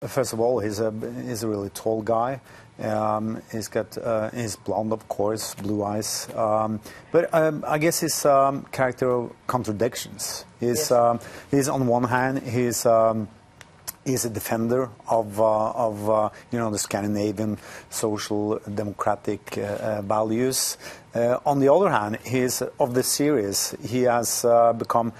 First of all, he's a really tall guy. He's blonde, of course, blue eyes. But I guess his character of contradictions. He's on one hand he's a defender of the Scandinavian social democratic values. On the other hand, he's of the series. He has become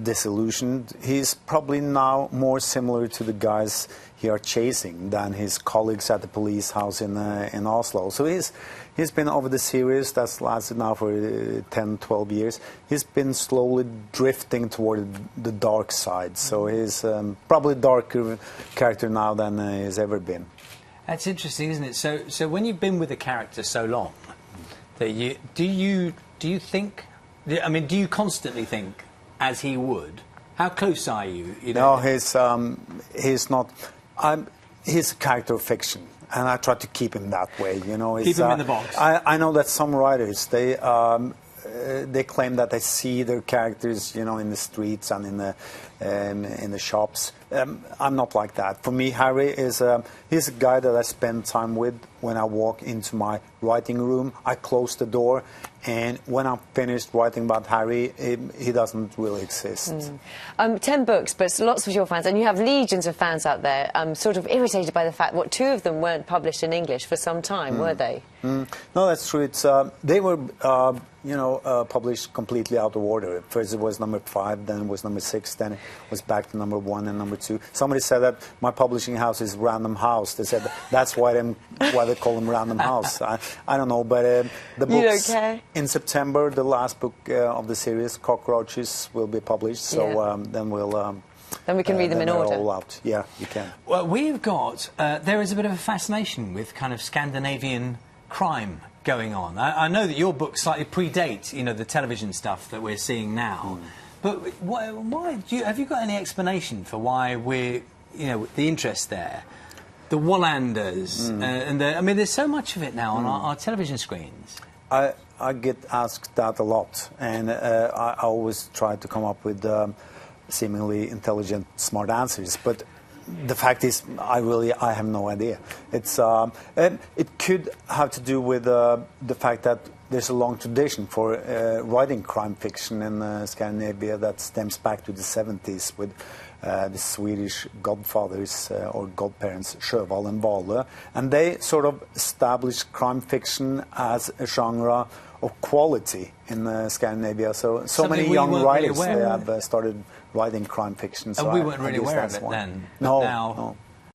disillusioned. He's probably now more similar to the guys he are chasing than his colleagues at the police house in Oslo. So he's been over the series that's lasted now for 10, 12 years. He's been slowly drifting toward the dark side. So he's probably a darker character now than he's ever been. That's interesting, isn't it? So when you've been with a character so long, that do you think? I mean, do you constantly think as he would? How close are you? No, he's not. He's a character of fiction, and I try to keep him that way. You know, keep him in the box. I know that some writers they claim that they see their characters, you know, in the streets and in the shops. I'm not like that. For me, Harry is he's a guy that I spend time with when I walk into my writing room. I close the door, and when I'm finished writing about Harry, he doesn't really exist. 10 books, but lots of your fans, and you have legions of fans out there, sort of irritated by the fact what 2 of them weren't published in English for some time, were they? No, that's true. It's they were published completely out of order. First it was number 5, then it was number 6, then it was back to number 1 and number 2. Somebody said that my publishing house is Random House. They said that's why they call them Random House. I don't know, but the books in September, the last book of the series, Cockroaches, will be published. So then we'll. Then we can read them in order. All out. Yeah, you can. Well, we've got there is a bit of a fascination with kind of Scandinavian crime going on. I know that your book slightly predates, the television stuff that we're seeing now. But why have you got any explanation for why we're, the interest there? The Wallanders, I mean, there's so much of it now on our television screens. I get asked that a lot, and I always try to come up with seemingly intelligent, smart answers. But the fact is, I have no idea. It could have to do with the fact that there's a long tradition for writing crime fiction in Scandinavia that stems back to the 70s with the Swedish godfathers or godparents Sjöwall and Wahlöö, and they sort of established crime fiction as a genre of quality in Scandinavia. So many young writers they have started writing crime fiction. So we weren't really aware of it then. No.